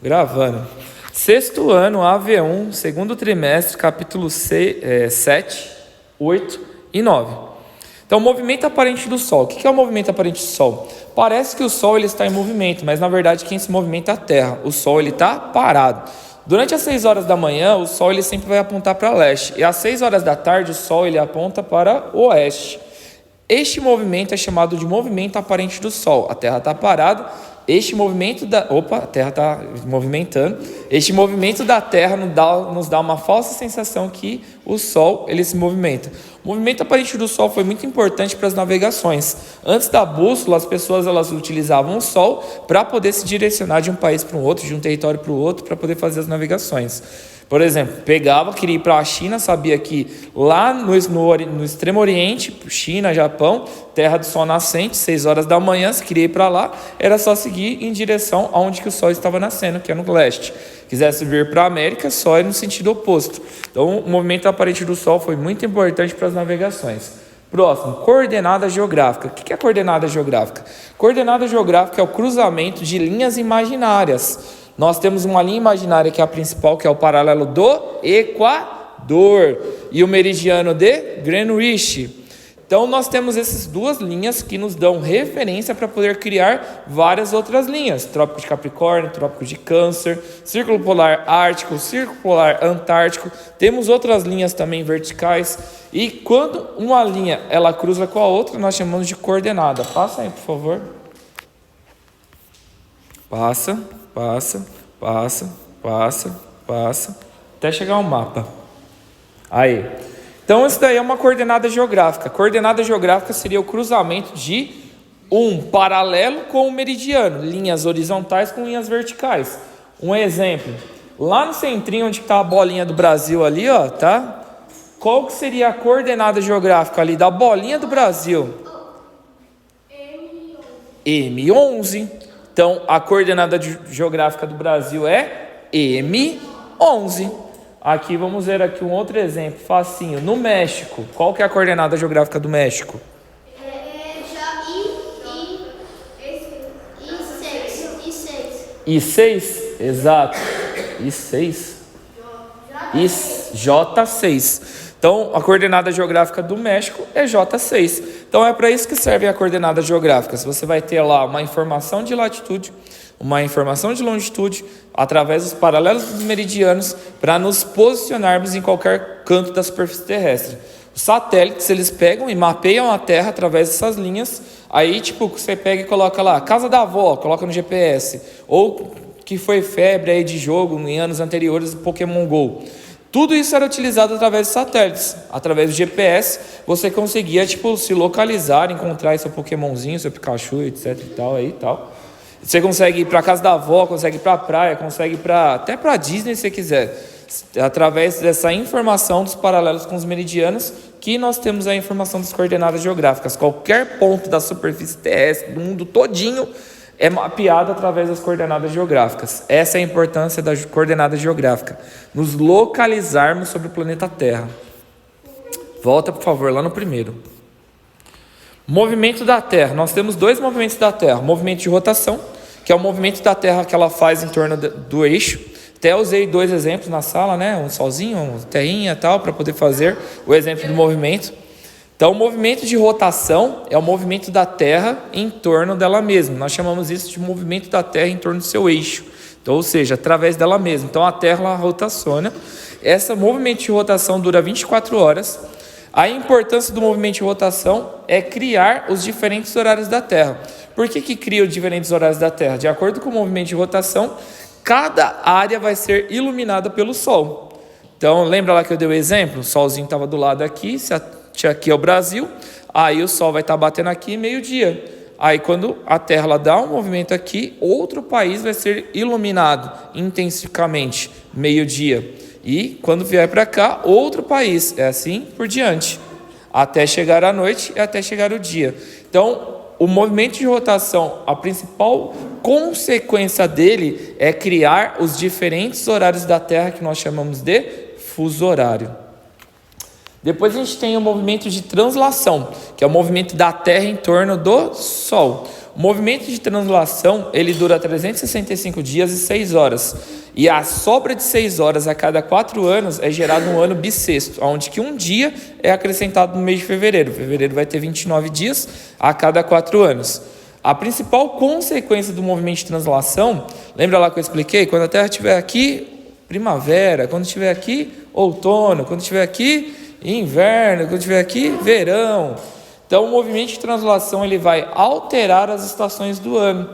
Gravando. Sexto ano, AV1, segundo trimestre, capítulo 7, 8 e 9. Então, movimento aparente do Sol. O que é o movimento aparente do Sol? Parece que o Sol ele está em movimento, mas na verdade quem se movimenta é a Terra. O Sol ele está parado. Durante as 6 horas da manhã, o Sol ele sempre vai apontar para leste. E às 6 horas da tarde, o Sol ele aponta para o oeste. Este movimento é chamado de movimento aparente do Sol. A Terra está parada. Este movimento da... Opa, a Terra está movimentando. Este movimento da Terra nos dá uma falsa sensação que o Sol ele se movimenta. O movimento aparente do Sol foi muito importante para as navegações. Antes da bússola, as pessoas elas utilizavam o Sol para poder se direcionar de um país para o outro, de um território para o outro, para poder fazer as navegações. Por exemplo, queria ir para a China, sabia que lá no extremo oriente, China, Japão, terra do sol nascente, 6 horas da manhã, se queria ir para lá, era só seguir em direção aonde que o sol estava nascendo, que é no leste. Quisesse vir para a América, só é no sentido oposto. Então, o movimento aparente do sol foi muito importante para as navegações. Próximo, coordenada geográfica. O que é coordenada geográfica? Coordenada geográfica é o cruzamento de linhas imaginárias. Nós temos uma linha imaginária que é a principal, que é o paralelo do Equador, e o meridiano de Greenwich. Então, nós temos essas duas linhas que nos dão referência para poder criar várias outras linhas. Trópico de Capricórnio, Trópico de Câncer, Círculo Polar Ártico, Círculo Polar Antártico. Temos outras linhas também verticais. E quando uma linha ela cruza com a outra, nós chamamos de coordenada. Passa aí, por favor. Passa, até chegar ao mapa. Aí. Então, isso daí é uma coordenada geográfica. Coordenada geográfica seria o cruzamento de um paralelo com um meridiano, linhas horizontais com linhas verticais. Um exemplo, lá no centrinho onde está a bolinha do Brasil ali, ó, tá? Qual que seria a coordenada geográfica ali da bolinha do Brasil? M11. Então, a coordenada geográfica do Brasil é M11. Aqui, vamos ver aqui um outro exemplo, facinho. No México, qual que é a coordenada geográfica do México? I6, exato. I6. J6. Então, a coordenada geográfica do México é J6. Então, é para isso que serve a coordenada geográfica. Você vai ter lá uma informação de latitude, uma informação de longitude, através dos paralelos dos meridianos, para nos posicionarmos em qualquer canto da superfície terrestre. Os satélites, eles pegam e mapeiam a Terra através dessas linhas. Aí, tipo, você pega e coloca lá, casa da avó, coloca no GPS. Ou que foi febre aí de jogo em anos anteriores do Pokémon GO. Tudo isso era utilizado através de satélites. Através do GPS, você conseguia, tipo, se localizar, encontrar seu Pokémonzinho, seu Pikachu, etc e tal, aí e tal. Você consegue ir para casa da avó, consegue ir para a praia, consegue ir até para a Disney se você quiser. Através dessa informação dos paralelos com os meridianos, que nós temos a informação das coordenadas geográficas. Qualquer ponto da superfície terrestre, do mundo todinho, é mapeado através das coordenadas geográficas. Essa é a importância da coordenada geográfica. Nos localizarmos sobre o planeta Terra. Volta, por favor, lá no primeiro. Movimento da Terra. Nós temos 2 movimentos da Terra. O movimento de rotação, que é o movimento da Terra que ela faz em torno do eixo. Até usei 2 exemplos na sala, né? Um solzinho, uma terrinha e tal, para poder fazer o exemplo do movimento. Então, o movimento de rotação é o movimento da Terra em torno dela mesma. Nós chamamos isso de movimento da Terra em torno do seu eixo. Então, ou seja, através dela mesma. Então, a Terra ela rotaciona. Esse movimento de rotação dura 24 horas. A importância do movimento de rotação é criar os diferentes horários da Terra. Por que cria os diferentes horários da Terra? De acordo com o movimento de rotação, cada área vai ser iluminada pelo Sol. Então, lembra lá que eu dei o exemplo? O solzinho estava do lado aqui, aqui é o Brasil, aí o Sol vai estar batendo aqui meio-dia. Aí, quando a Terra ela dá um movimento aqui, outro país vai ser iluminado intensivamente, meio-dia. E quando vier para cá, outro país. É assim por diante. Até chegar a noite e até chegar o dia. Então, o movimento de rotação, a principal consequência dele é criar os diferentes horários da Terra que nós chamamos de fuso horário. Depois a gente tem o movimento de translação, que é o movimento da Terra em torno do Sol. O movimento de translação, ele dura 365 dias e 6 horas. E a sobra de 6 horas a cada 4 anos é gerado um ano bissexto, onde que um dia é acrescentado no mês de fevereiro. Fevereiro vai ter 29 dias a cada 4 anos. A principal consequência do movimento de translação, lembra lá que eu expliquei? Quando a Terra estiver aqui, primavera. Quando estiver aqui, outono. Quando estiver aqui, inverno. Quando estiver aqui, verão. Então, o movimento de translação ele vai alterar as estações do ano.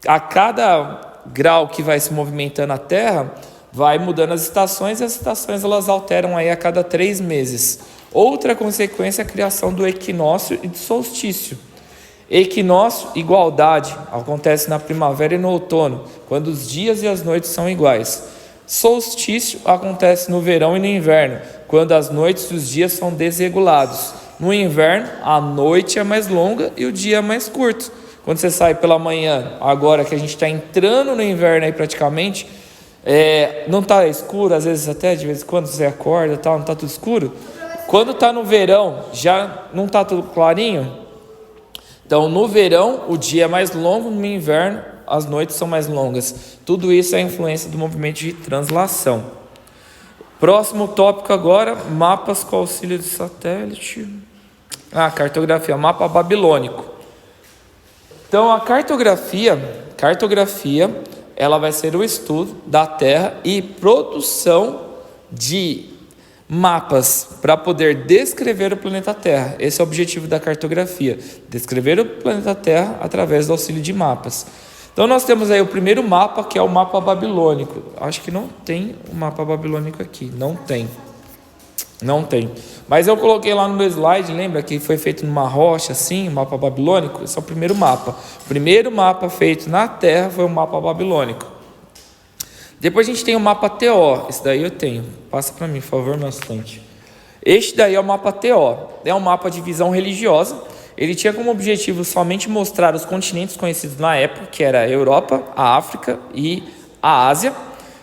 A cada grau que vai se movimentando a Terra, vai mudando as estações, e as estações elas alteram aí a cada 3 meses. Outra consequência é a criação do equinócio e do solstício. Equinócio, igualdade, acontece na primavera e no outono, quando os dias e as noites são iguais. Solstício acontece no verão e no inverno, quando as noites e os dias são desregulados. No inverno, a noite é mais longa e o dia é mais curto. Quando você sai pela manhã, agora que a gente está entrando no inverno aí praticamente, não está escuro, às vezes até de vez em quando você acorda, tal, não está tudo escuro. Quando está no verão, já não está tudo clarinho. Então, no verão, o dia é mais longo, no inverno, as noites são mais longas. Tudo isso é a influência do movimento de translação. Próximo tópico agora, mapas com auxílio de satélite. Cartografia, mapa babilônico. Então, a cartografia, ela vai ser o estudo da Terra e produção de mapas para poder descrever o planeta Terra. Esse é o objetivo da cartografia, descrever o planeta Terra através do auxílio de mapas. Então nós temos aí o primeiro mapa, que é o mapa babilônico. Acho que não tem o mapa babilônico aqui, não tem. Mas eu coloquei lá no meu slide, lembra que foi feito numa rocha assim, o mapa babilônico? Esse é o primeiro mapa. O primeiro mapa feito na Terra foi o mapa babilônico. Depois a gente tem o mapa TO, esse daí eu tenho. Passa para mim, por favor, meu assistente. Este daí é o mapa TO, é um mapa de visão religiosa. Ele tinha como objetivo somente mostrar os continentes conhecidos na época, que era a Europa, a África e a Ásia.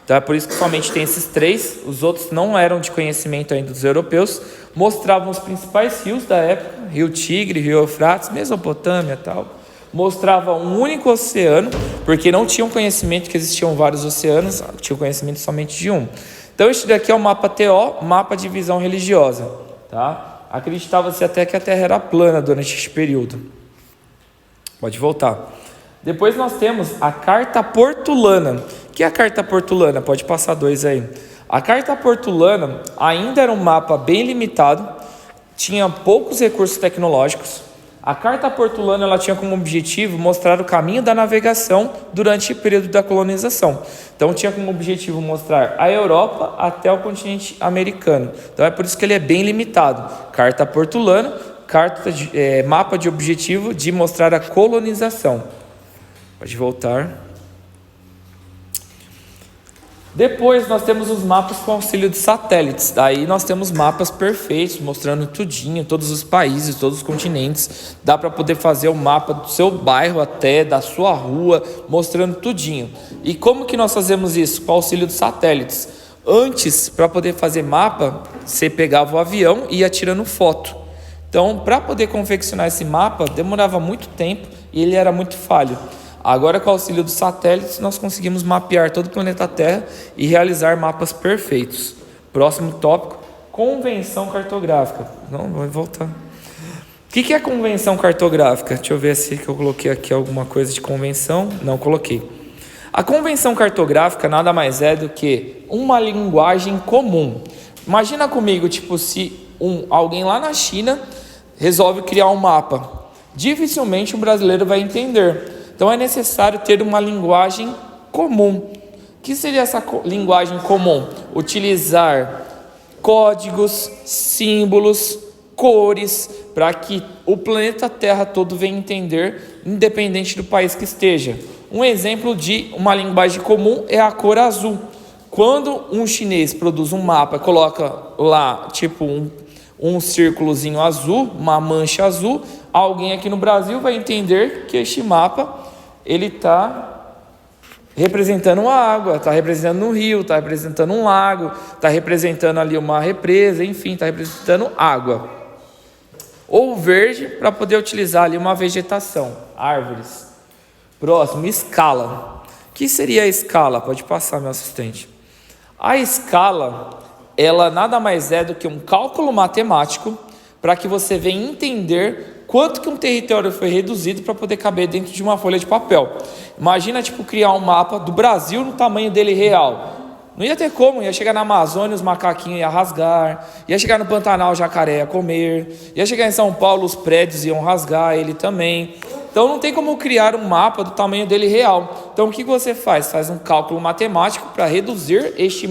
Então é por isso que somente tem esses 3, os outros não eram de conhecimento ainda dos europeus. Mostravam os principais rios da época, Rio Tigre, Rio Eufrates, Mesopotâmia e tal. Mostrava um único oceano, porque não tinham conhecimento que existiam vários oceanos, tinham conhecimento somente de um. Então este daqui é o mapa TO, mapa de visão religiosa. Tá? Acreditava-se até que a Terra era plana durante este período. Pode voltar. Depois nós temos a Carta Portulana. O que é a Carta Portulana? Pode passar 2 aí. A Carta Portulana ainda era um mapa bem limitado, tinha poucos recursos tecnológicos. A Carta Portulana ela tinha como objetivo mostrar o caminho da navegação durante o período da colonização. Então tinha como objetivo mostrar a Europa até o continente americano. Então é por isso que ele é bem limitado. Carta Portulana, mapa de objetivo de mostrar a colonização. Pode voltar. Depois nós temos os mapas com auxílio de satélites. Daí nós temos mapas perfeitos, mostrando tudinho, todos os países, todos os continentes. Dá para poder fazer o mapa do seu bairro até, da sua rua, mostrando tudinho. E como que nós fazemos isso? Com auxílio de satélites. Antes, para poder fazer mapa, você pegava o avião e ia tirando foto. Então, para poder confeccionar esse mapa, demorava muito tempo e ele era muito falho. Agora, com o auxílio dos satélites, nós conseguimos mapear todo o planeta Terra e realizar mapas perfeitos. Próximo tópico, convenção cartográfica. Não, vai voltar. O que é convenção cartográfica? Deixa eu ver se eu coloquei aqui alguma coisa de convenção. Não coloquei. A convenção cartográfica nada mais é do que uma linguagem comum. Imagina comigo, tipo, se alguém lá na China resolve criar um mapa. Dificilmente o brasileiro vai entender. Então é necessário ter uma linguagem comum. O que seria essa linguagem comum? Utilizar códigos, símbolos, cores, para que o planeta Terra todo venha entender, independente do país que esteja. Um exemplo de uma linguagem comum é a cor azul. Quando um chinês produz um mapa, coloca lá tipo um círculozinho azul, uma mancha azul, alguém aqui no Brasil vai entender que este mapa ele está representando a água, está representando um rio, está representando um lago, está representando ali uma represa, enfim, está representando água. Ou verde, para poder utilizar ali uma vegetação, árvores. Próximo, escala. O que seria a escala? Pode passar, meu assistente. A escala, ela nada mais é do que um cálculo matemático para que você venha entender quanto que um território foi reduzido para poder caber dentro de uma folha de papel. Imagina, criar um mapa do Brasil no tamanho dele real. Não ia ter como, ia chegar na Amazônia, os macaquinhos iam rasgar, ia chegar no Pantanal, o jacaré ia comer, ia chegar em São Paulo, os prédios iam rasgar ele também. Então não tem como criar um mapa do tamanho dele real. Então o que você faz? Faz um cálculo matemático para reduzir este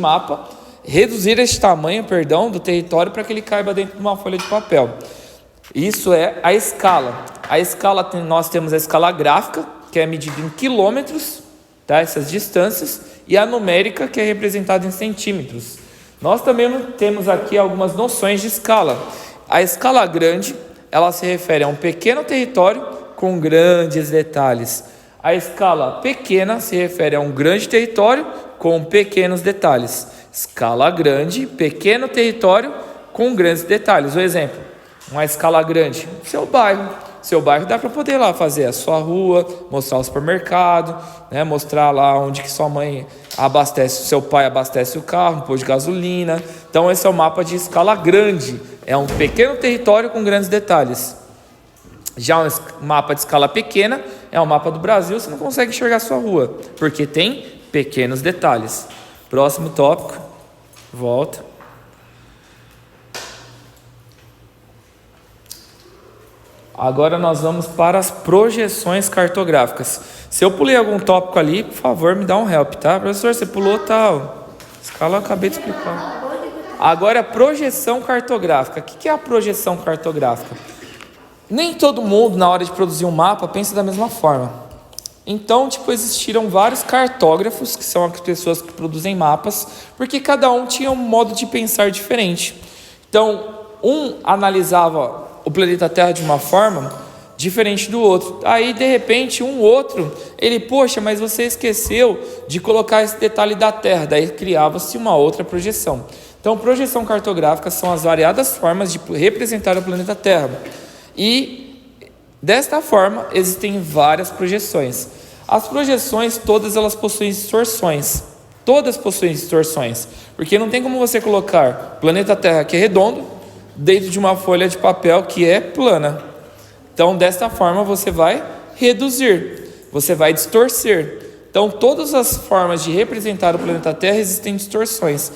tamanho, do território para que ele caiba dentro de uma folha de papel. Isso é a escala. A escala, nós temos a escala gráfica, que é medida em quilômetros, tá? Essas distâncias, e a numérica, que é representada em centímetros. Nós também temos aqui algumas noções de escala. A escala grande, ela se refere a um pequeno território com grandes detalhes. A escala pequena se refere a um grande território com pequenos detalhes. Escala grande, pequeno território com grandes detalhes. O exemplo, uma escala grande, seu bairro. Seu bairro dá para poder ir lá fazer a sua rua, mostrar o supermercado, né? Mostrar lá onde que sua mãe abastece, seu pai abastece o carro, um posto de gasolina. Então esse é o mapa de escala grande, é um pequeno território com grandes detalhes. Já um mapa de escala pequena é um mapa do Brasil, você não consegue enxergar a sua rua, porque tem pequenos detalhes. Próximo tópico, volta. Agora nós vamos para as projeções cartográficas. Se eu pulei algum tópico ali, por favor, me dá um help, tá? Professor, você pulou tal. Escala eu acabei de explicar. Agora, projeção cartográfica. O que é a projeção cartográfica? Nem todo mundo, na hora de produzir um mapa, pensa da mesma forma. Então, existiram vários cartógrafos, que são as pessoas que produzem mapas, porque cada um tinha um modo de pensar diferente. Então, um analisava o planeta Terra de uma forma diferente do outro. Aí, de repente, ele, poxa, mas você esqueceu de colocar esse detalhe da Terra. Daí criava-se uma outra projeção. Então, projeção cartográfica são as variadas formas de representar o planeta Terra. E, desta forma, existem várias projeções. As projeções, todas elas possuem distorções. Todas possuem distorções. Porque não tem como você colocar planeta Terra, que é redondo, dentro de uma folha de papel que é plana. Então, desta forma, você vai reduzir, você vai distorcer. Então, todas as formas de representar o planeta Terra existem distorções.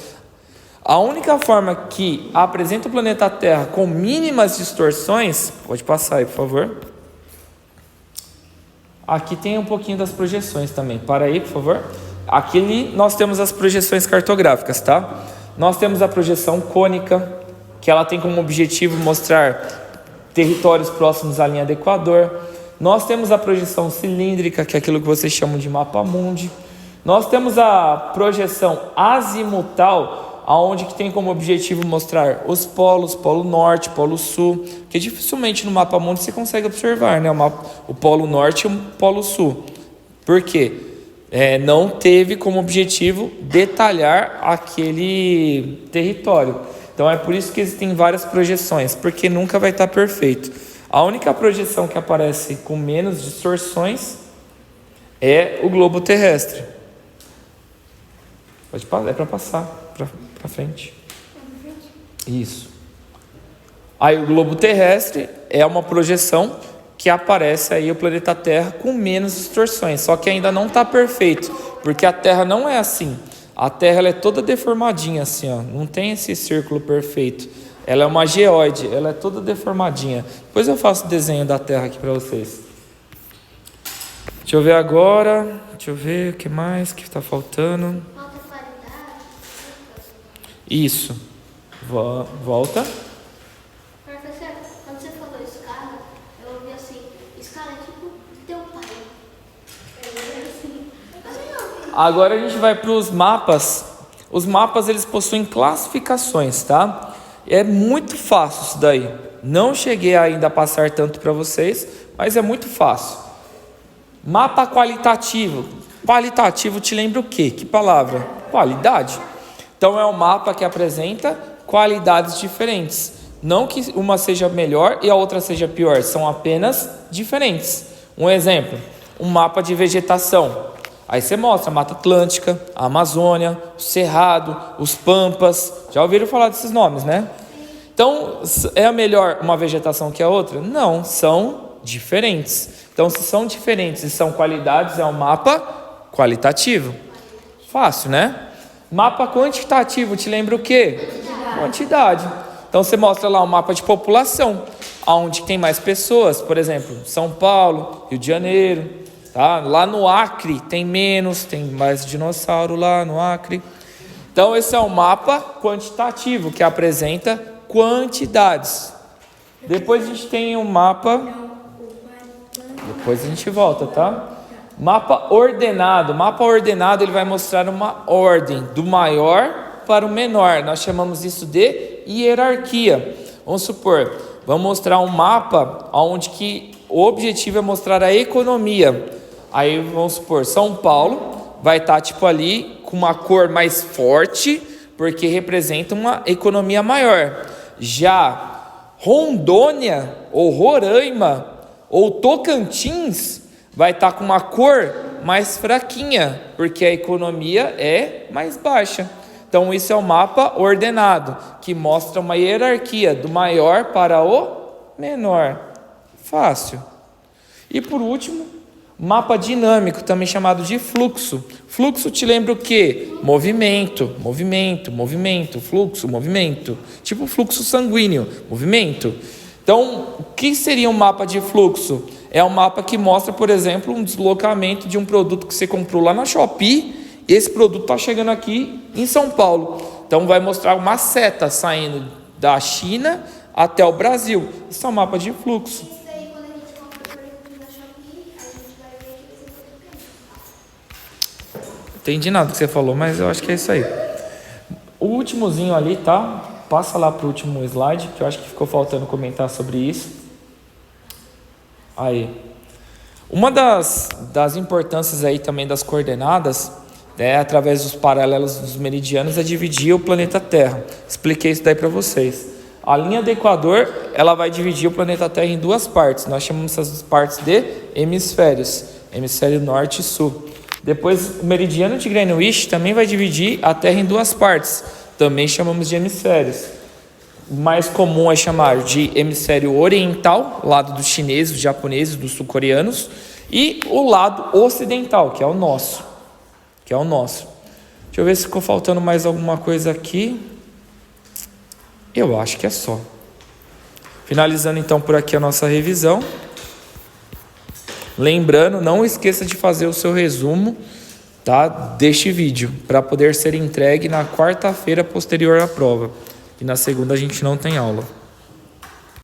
A única forma que apresenta o planeta Terra com mínimas distorções, pode passar aí, por favor. Aqui tem um pouquinho das projeções também. Para aí, por favor. Aqui nós temos as projeções cartográficas, tá? Nós temos a projeção cônica, que ela tem como objetivo mostrar territórios próximos à linha do Equador. Nós temos a projeção cilíndrica, que é aquilo que vocês chamam de mapa mundi. Nós temos a projeção azimutal, onde que tem como objetivo mostrar os polos, polo norte, polo sul, que dificilmente no mapa mundi você consegue observar, né? O polo norte e o polo sul. Por quê? Não teve como objetivo detalhar aquele território. Então é por isso que existem várias projeções, porque nunca vai estar perfeito. A única projeção que aparece com menos distorções é o globo terrestre. Pode passar, é para passar para frente. Isso. Aí o globo terrestre é uma projeção que aparece aí o planeta Terra com menos distorções, só que ainda não está perfeito, porque a Terra não é assim. A Terra ela é toda deformadinha assim, ó. Não tem esse círculo perfeito. Ela é uma geóide, ela é toda deformadinha. Depois eu faço o desenho da Terra aqui para vocês. Deixa eu ver agora. Deixa eu ver o que mais que está faltando. Falta qualidade. Isso. Volta. Professor, quando você falou escala, eu ouvi assim, escala é tipo teu pai. Agora a gente vai para os mapas. Os mapas eles possuem classificações, tá? É muito fácil isso daí. Não cheguei ainda a passar tanto para vocês, mas é muito fácil. Mapa qualitativo. Qualitativo te lembra o quê? Que palavra? Qualidade. Então é um mapa que apresenta qualidades diferentes. Não que uma seja melhor e a outra seja pior, são apenas diferentes. Um exemplo, um mapa de vegetação. Aí você mostra a Mata Atlântica, a Amazônia, o Cerrado, os Pampas. Já ouviram falar desses nomes, né? Então, é a melhor uma vegetação que a outra? Não, são diferentes. Então, se são diferentes e são qualidades, é um mapa qualitativo. Fácil, né? Mapa quantitativo, te lembra o quê? Quantidade. Então, você mostra lá um mapa de população, onde tem mais pessoas, por exemplo, São Paulo, Rio de Janeiro, tá? Lá no Acre tem menos, tem mais dinossauro lá no Acre. Então, esse é um mapa quantitativo, que apresenta quantidades. Depois a gente tem um mapa... Depois a gente volta, tá? Mapa ordenado. Mapa ordenado, ele vai mostrar uma ordem, do maior para o menor. Nós chamamos isso de hierarquia. Vamos supor, vamos mostrar um mapa onde que o objetivo é mostrar a economia. Aí vamos supor, São Paulo vai estar tipo ali com uma cor mais forte, porque representa uma economia maior. Já Rondônia ou Roraima ou Tocantins vai estar com uma cor mais fraquinha, porque a economia é mais baixa. Então isso é um mapa ordenado, que mostra uma hierarquia do maior para o menor. Fácil. E por último, mapa dinâmico, também chamado de fluxo. Fluxo te lembra o quê? Movimento, movimento, movimento, fluxo, movimento. Tipo fluxo sanguíneo, movimento. Então, o que seria um mapa de fluxo? É um mapa que mostra, por exemplo, um deslocamento de um produto que você comprou lá na Shopee. Esse produto está chegando aqui em São Paulo. Então, vai mostrar uma seta saindo da China até o Brasil. Isso é um mapa de fluxo. Isso daí, quando a gente compra produto na Shopee, a gente vai ver que eles Não entendi nada que você falou, mas eu acho que é isso aí. O últimozinho ali, tá? Passa lá para o último slide, que eu acho que ficou faltando comentar sobre isso. Aí. Uma das importâncias aí também das coordenadas, através dos paralelos dos meridianos, é dividir o planeta Terra. Expliquei isso daí para vocês. A linha do Equador, ela vai dividir o planeta Terra em duas partes. Nós chamamos essas partes de hemisférios. Hemisfério norte e sul. Depois, o meridiano de Greenwich também vai dividir a Terra em duas partes. Também chamamos de hemisférios. O mais comum é chamar de hemisfério oriental, lado dos chineses, dos japoneses, dos sul-coreanos, e o lado ocidental, que é o nosso. Deixa eu ver se ficou faltando mais alguma coisa aqui. Eu acho que é só. Finalizando então por aqui a nossa revisão. Lembrando, não esqueça de fazer o seu resumo, tá, deste vídeo, para poder ser entregue na quarta-feira posterior à prova. E na segunda a gente não tem aula.